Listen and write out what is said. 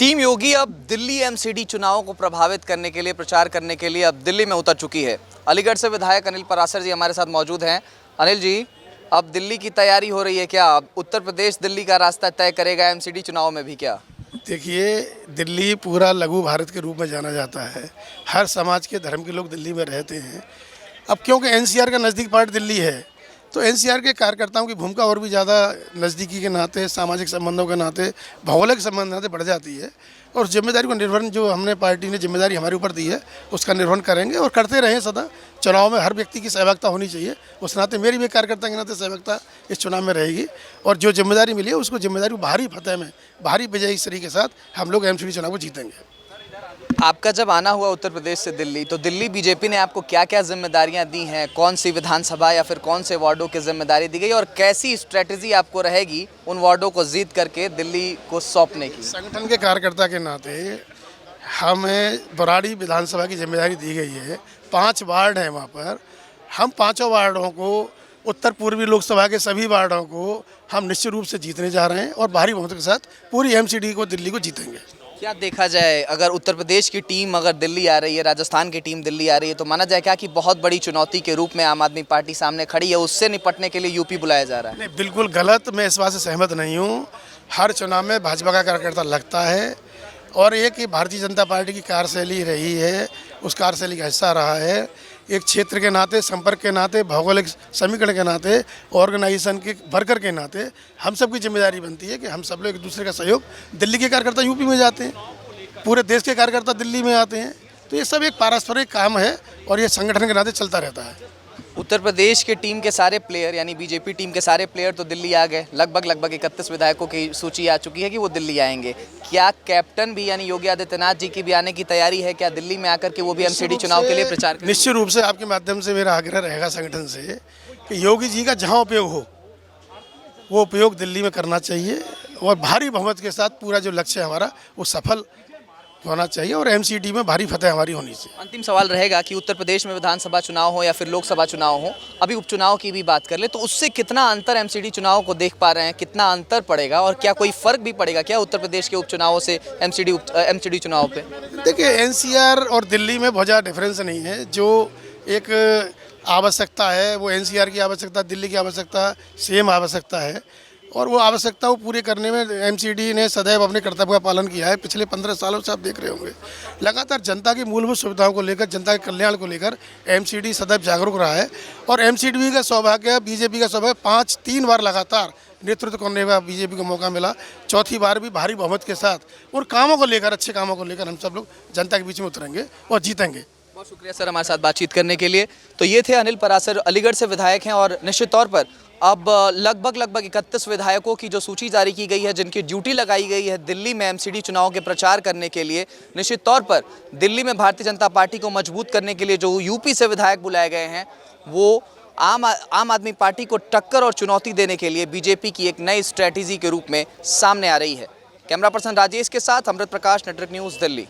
Team योगी अब Delhi MCD चुनावों को प्रभावित करने के लिए, प्रचार करने के लिए अब दिल्ली में उतर चुकी है। अलीगढ़ से विधायक अनिल परासर जी हमारे साथ मौजूद हैं। अनिल जी, अब दिल्ली की तैयारी हो रही है क्या? अब उत्तर प्रदेश दिल्ली का रास्ता तय करेगा एमसीडी चुनाव में भी क्या? देखिए, दिल्ली पूरा लघु भारत के रूप में जाना जाता है। हर समाज के धर्म के लोग दिल्ली में रहते हैं। अब क्योंकि एनसीआर का नज़दीक पार्ट दिल्ली है, तो एनसीआर के कार्यकर्ताओं की भूमिका और भी ज़्यादा नज़दीकी के नाते, सामाजिक संबंधों के नाते, भौगोलिक संबंध के नाते बढ़ जाती है। और जिम्मेदारी को निर्वहन जो हमने पार्टी ने जिम्मेदारी हमारे ऊपर दी है, उसका निर्वहन करेंगे और करते रहें सदा। चुनाव में हर व्यक्ति की सहभागिता होनी चाहिए, उस नाते मेरी भी कार्यकर्ता के नाते सहभागिता इस चुनाव में रहेगी। और जो जिम्मेदारी मिली है उसको जिम्मेदारी भारी फतेह में, भारी विजयी श्री के साथ हम लोग एमसीडी चुनाव को जीतेंगे। आपका जब आना हुआ उत्तर प्रदेश से दिल्ली, तो दिल्ली बीजेपी ने आपको क्या क्या जिम्मेदारियां दी हैं? कौन सी विधानसभा या फिर कौन से वार्डों की जिम्मेदारी दी गई और कैसी स्ट्रेटजी आपको रहेगी उन वार्डों को जीत करके दिल्ली को सौंपने की? संगठन के कार्यकर्ता के नाते हमें बराड़ी विधानसभा की जिम्मेदारी दी गई है। 5 वार्ड हैं वहाँ पर। हम 5 वार्डों को, उत्तर पूर्वी लोकसभा के सभी वार्डों को हम निश्चित रूप से जीतने जा रहे हैं और भारी बहुमत के साथ पूरी एमसीडी को, दिल्ली को जीतेंगे। क्या देखा जाए, अगर उत्तर प्रदेश की टीम अगर दिल्ली आ रही है, राजस्थान की टीम दिल्ली आ रही है, तो माना जाए क्या कि बहुत बड़ी चुनौती के रूप में आम आदमी पार्टी सामने खड़ी है, उससे निपटने के लिए यूपी बुलाया जा रहा है? नहीं, बिल्कुल गलत। मैं इस बात से सहमत नहीं हूँ। हर चुनाव में भाजपा का कार्यकर्ता लगता है और एक भारतीय जनता पार्टी की कार्यशैली रही है, उस कार्यशैली का हिस्सा रहा है। एक क्षेत्र के नाते, संपर्क के नाते, भौगोलिक समीकरण के नाते, ऑर्गेनाइजेशन के वर्कर के नाते हम सब की जिम्मेदारी बनती है कि हम सब लोग एक दूसरे का सहयोग। दिल्ली के कार्यकर्ता यूपी में जाते हैं, पूरे देश के कार्यकर्ता दिल्ली में आते हैं, तो ये सब एक पारस्परिक काम है और ये संगठन के नाते चलता रहता है। उत्तर प्रदेश के टीम के सारे प्लेयर, यानी बीजेपी टीम के सारे प्लेयर तो दिल्ली आ गए। लगभग 31 विधायकों की सूची आ चुकी है कि वो दिल्ली आएंगे। क्या कैप्टन भी यानी योगी आदित्यनाथ जी की भी आने की तैयारी है क्या दिल्ली में आकर के वो भी एमसीडी चुनाव के लिए प्रचार करें? निश्चित रूप से आपके माध्यम से मेरा आग्रह रहेगा संगठन से कि योगी जी का जहाँ उपयोग हो वो उपयोग दिल्ली में करना चाहिए और भारी बहुमत के साथ पूरा जो लक्ष्य है हमारा वो सफल होना चाहिए और एमसीडी में भारी फतेह हमारी होनी चाहिए। अंतिम सवाल रहेगा कि उत्तर प्रदेश में विधानसभा चुनाव हो या फिर लोकसभा चुनाव हो, अभी उपचुनाव की भी बात कर ले, तो उससे कितना अंतर एमसीडी चुनाव को देख पा रहे हैं? कितना अंतर पड़ेगा और क्या कोई फर्क भी पड़ेगा क्या उत्तर प्रदेश के उपचुनावों से एमसीडी चुनाव पे? देखिए, एनसीआर और दिल्ली में बहुत ज़्यादा डिफरेंस नहीं है। जो एक आवश्यकता है वो एनसीआर की आवश्यकता, दिल्ली की आवश्यकता सेम आवश्यकता है और वो आवश्यकता को पूरी करने में एमसीडी ने सदैव अपने कर्तव्य का पालन किया है। पिछले 15 सालों से आप देख रहे होंगे लगातार जनता की मूलभूत सुविधाओं को लेकर, जनता के कल्याण को लेकर एमसीडी सदैव जागरूक रहा है। और एमसीडी का सौभाग्य, बीजेपी का सौभाग्य, 3 बार लगातार नेतृत्व करने का बीजेपी को मौका मिला। चौथी बार भी भारी बहुमत के साथ उन कामों को लेकर, अच्छे कामों को लेकर हम सब लोग जनता के बीच में उतरेंगे और जीतेंगे। बहुत शुक्रिया सर हमारे साथ बातचीत करने के लिए। तो ये थे अनिल परासर, अलीगढ़ से विधायक हैं और निश्चित तौर पर अब लगभग 31 विधायकों की जो सूची जारी की गई है, जिनकी ड्यूटी लगाई गई है दिल्ली में एमसीडी चुनाव के प्रचार करने के लिए। निश्चित तौर पर दिल्ली में भारतीय जनता पार्टी को मजबूत करने के लिए जो यूपी से विधायक बुलाए गए हैं, वो आम आदमी पार्टी को टक्कर और चुनौती देने के लिए बीजेपी की एक नई स्ट्रैटेजी के रूप में सामने आ रही है। कैमरा पर्सन राजेश के साथ अमृत प्रकाश, नेटवर्क न्यूज़, दिल्ली।